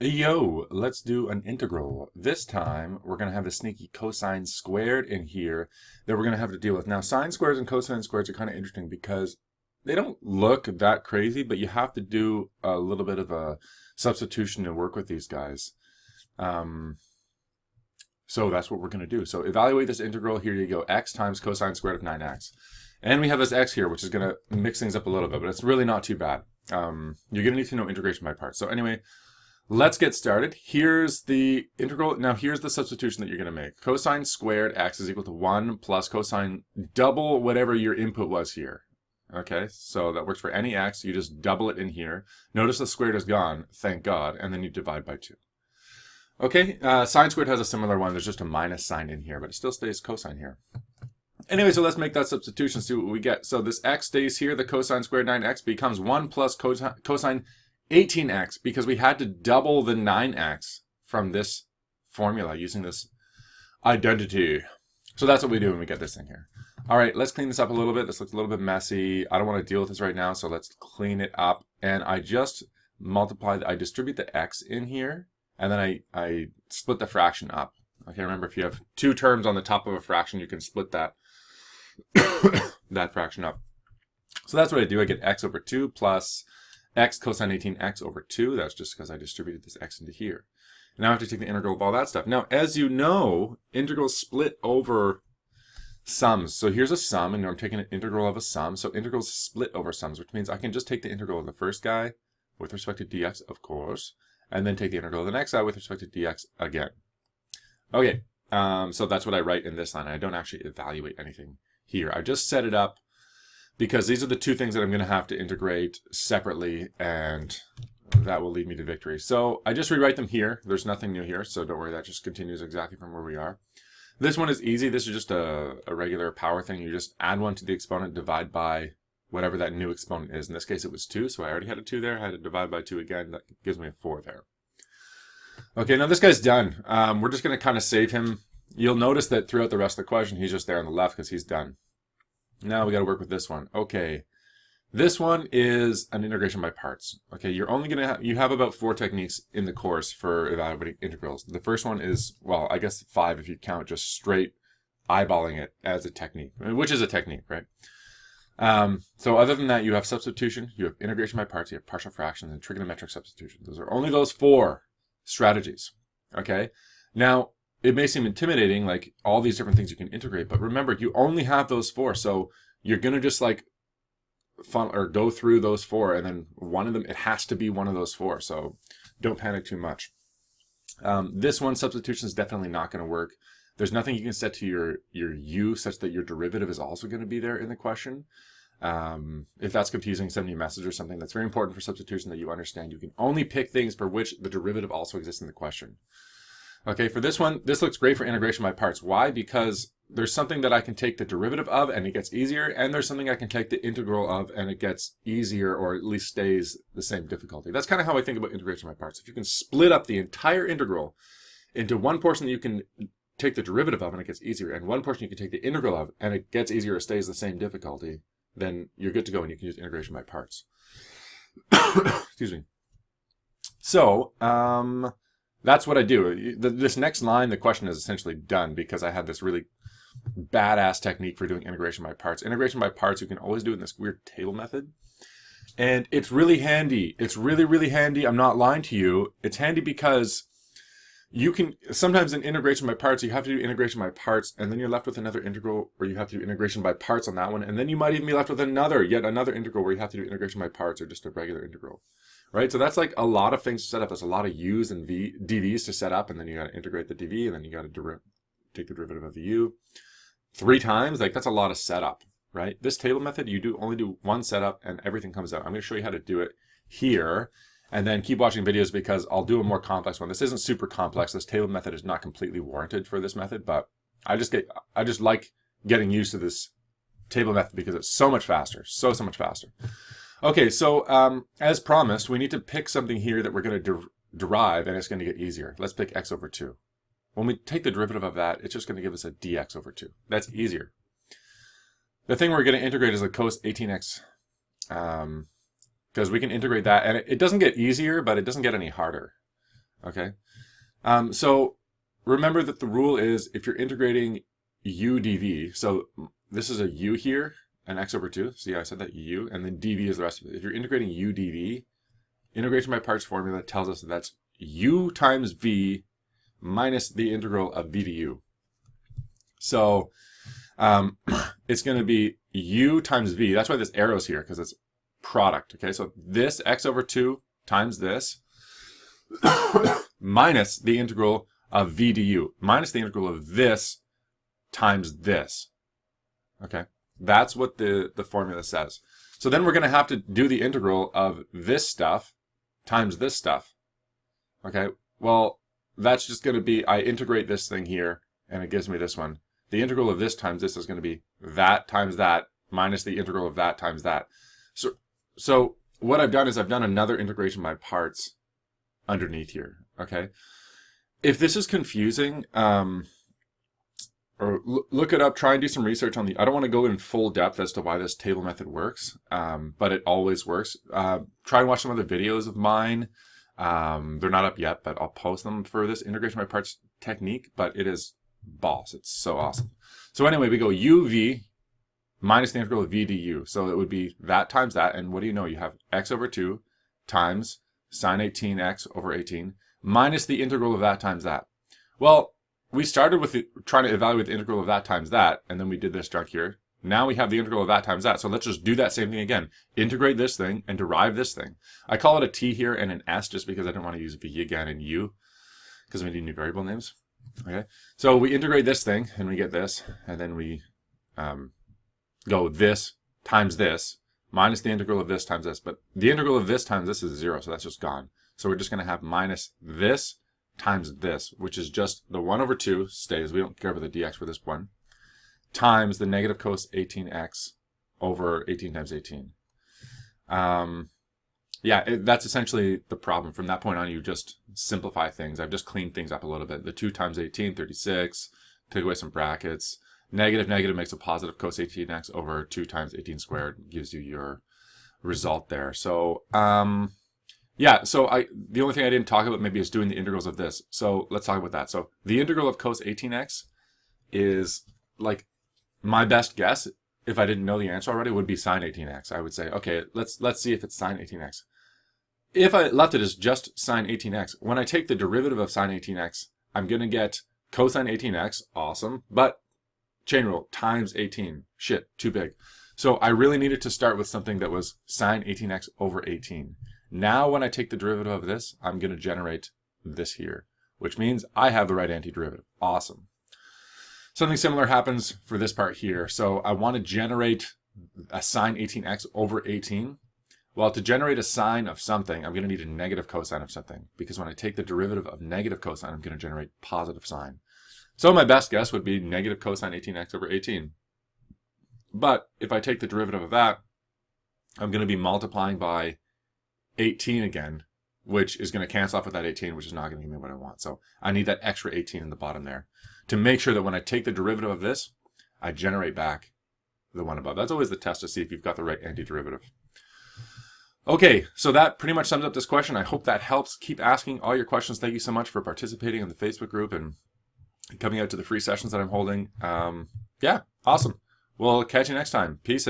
Yo, let's do an integral. This time, we're going to have the sneaky cosine squared in here that we're going to have to deal with. Now, sine squares and cosine squares are kind of interesting because they don't look that crazy, but you have to do a little bit of a substitution to work with these guys. So that's what we're going to do. So evaluate this integral. Here you go. X times cosine squared of 9x. And we have this x here, which is going to mix things up a little bit, but it's really not too bad. You're going to need to know integration by parts. So anyway, let's get started. Here's the integral. Now here's the substitution that you're going to make. Cosine squared x is equal to 1 plus cosine double whatever your input was here. Okay, so that works for any x. You just double it in here. Notice the squared is gone, thank God, and then you divide by 2. Okay, sine squared has a similar one. There's just a minus sign in here, but it still stays cosine here. Anyway, so let's make that substitution, see what we get. So this x stays here. The cosine squared 9x becomes 1 plus cosine 18x because we had to double the 9x from this formula using this identity. So that's what we do when we get this thing here. All right, let's clean this up a little bit. This looks a little bit messy. I don't want to deal with this right now, so let's clean it up. And I just I distribute the x in here, and then I split the fraction up. Okay, remember if you have two terms on the top of a fraction, you can split that, that fraction up. So that's what I do. I get x over 2 plus x cosine 18x over 2. That's just because I distributed this x into here. And now I have to take the integral of all that stuff. Now, as you know, integrals split over sums. So here's a sum, and I'm taking an integral of a sum. So integrals split over sums, which means I can just take the integral of the first guy with respect to dx, of course, and then take the integral of the next guy with respect to dx again. Okay, so that's what I write in this line. I don't actually evaluate anything here. I just set it up because these are the two things that I'm going to have to integrate separately, and that will lead me to victory. So I just rewrite them here. There's nothing new here, so don't worry. That just continues exactly from where we are. This one is easy. This is just a regular power thing. You just add 1 to the exponent, divide by whatever that new exponent is. In this case, it was 2, so I already had a 2 there. I had to divide by 2 again. That gives me a 4 there. Okay, now this guy's done. We're just going to kind of save him. You'll notice that throughout the rest of the question, he's just there on the left because he's done. Now we got to work with this one. Okay, this one is an integration by parts. Okay, you're only going to you have about 4 techniques in the course for evaluating integrals. The first one is, well, I guess 5 if you count just straight eyeballing it as a technique, which is a technique, right? So other than that, you have substitution, you have integration by parts, you have partial fractions, and trigonometric substitution. Those are only those 4 strategies. Okay, now it may seem intimidating, like all these different things you can integrate, but remember, you only have those 4, so you're gonna just like go through those 4, and then one of them, it has to be one of those 4, so don't panic too much. This one, substitution, is definitely not going to work. There's nothing you can set to your u such that your derivative is also going to be there in the question. If that's confusing, send me a message or something. That's very important for substitution that you understand. You can only pick things for which the derivative also exists in the question. Okay, for this one, this looks great for integration by parts. Why? Because there's something that I can take the derivative of and it gets easier, and there's something I can take the integral of and it gets easier, or at least stays the same difficulty. That's kind of how I think about integration by parts. If you can split up the entire integral into one portion that you can take the derivative of and it gets easier, and one portion you can take the integral of and it gets easier or stays the same difficulty, then you're good to go and you can use integration by parts. Excuse me. So, that's what I do. This next line, the question is essentially done because I had this really badass technique for doing integration by parts. Integration by parts, you can always do it in this weird table method. And it's really handy. It's really, really handy. I'm not lying to you. It's handy because you can, sometimes in integration by parts, you have to do integration by parts, and then you're left with another integral where you have to do integration by parts on that one. And then you might even be left with yet another integral where you have to do integration by parts or just a regular integral. Right, so that's like a lot of things to set up. There's a lot of u's and dv's to set up, and then you got to integrate the dv, and then you got to take the derivative of the u 3 times. Like, that's a lot of setup, right? This table method, you only do one setup, and everything comes out. I'm going to show you how to do it here, and then keep watching videos because I'll do a more complex one. This isn't super complex. This table method is not completely warranted for this method, but I just like getting used to this table method because it's so much faster, so much faster. Okay, so as promised, we need to pick something here that we're going to derive, and it's going to get easier. Let's pick x over 2. When we take the derivative of that, it's just going to give us a dx over 2. That's easier. The thing we're going to integrate is the cos 18x, because we can integrate that, and it doesn't get easier, but it doesn't get any harder. Okay. So remember that the rule is if you're integrating u dv, so this is a u here, and x over 2. See, I said that u, and then dv is the rest of it. If you're integrating u dv, integration by parts formula tells us that that's u times v minus the integral of v to u. So it's going to be u times v. That's why this arrow's here, because it's product. Okay, so this x over 2 times this minus the integral of v du, minus the integral of this times this. Okay, that's what the formula says. So then we're going to have to do the integral of this stuff times this stuff. Okay, well, that's just going to be, I integrate this thing here, and it gives me this one. The integral of this times this is going to be that times that minus the integral of that times that. So what I've done is I've done another integration by parts underneath here, okay? If this is confusing, or look it up, try and do some research on I don't want to go in full depth as to why this table method works, but it always works. Try and watch some other videos of mine. They're not up yet, but I'll post them for this integration by parts technique, but it is boss. It's so awesome. So anyway, we go uv minus the integral of v du. So it would be that times that, and what do you know? You have x over 2 times sine 18x over 18 minus the integral of that times that. Well, we started with trying to evaluate the integral of that times that, and then we did this junk here. Now we have the integral of that times that. So let's just do that same thing again. Integrate this thing and derive this thing. I call it a t here and an s just because I didn't want to use v again and u because we need new variable names. Okay, so we integrate this thing and we get this, and then we go this times this minus the integral of this times this. But the integral of this times this is 0, so that's just gone. So we're just going to have minus this times this, which is just the 1 over 2 stays. We don't care about the dx for this one, times the negative cos 18x over 18 times 18. Yeah, that's essentially the problem. From that point on, you just simplify things. I've just cleaned things up a little bit. The 2 times 18, 36. Take away some brackets. Negative makes a positive cos 18x over 2 times 18 squared. Gives you your result there. So, yeah, so the only thing I didn't talk about maybe is doing the integrals of this. So let's talk about that. So the integral of cos 18x is, like, my best guess, if I didn't know the answer already, would be sine 18x. I would say, okay, let's see if it's sine 18x. If I left it as just sine 18x, when I take the derivative of sine 18x, I'm going to get cosine 18x, awesome, but chain rule, times 18, shit, too big. So I really needed to start with something that was sine 18x over 18. Now when I take the derivative of this, I'm going to generate this here, which means I have the right antiderivative. Awesome. Something similar happens for this part here. So I want to generate a sine 18x over 18. Well, to generate a sine of something, I'm going to need a negative cosine of something, because when I take the derivative of negative cosine, I'm going to generate positive sine. So my best guess would be negative cosine 18x over 18. But if I take the derivative of that, I'm going to be multiplying by 18 again, which is going to cancel off with that 18, which is not going to give me what I want. So I need that extra 18 in the bottom there to make sure that when I take the derivative of this, I generate back the one above. That's always the test to see if you've got the right antiderivative. Okay, so that pretty much sums up this question. I hope that helps. Keep asking all your questions. Thank you so much for participating in the Facebook group and coming out to the free sessions that I'm holding. Yeah, awesome. We'll catch you next time. Peace.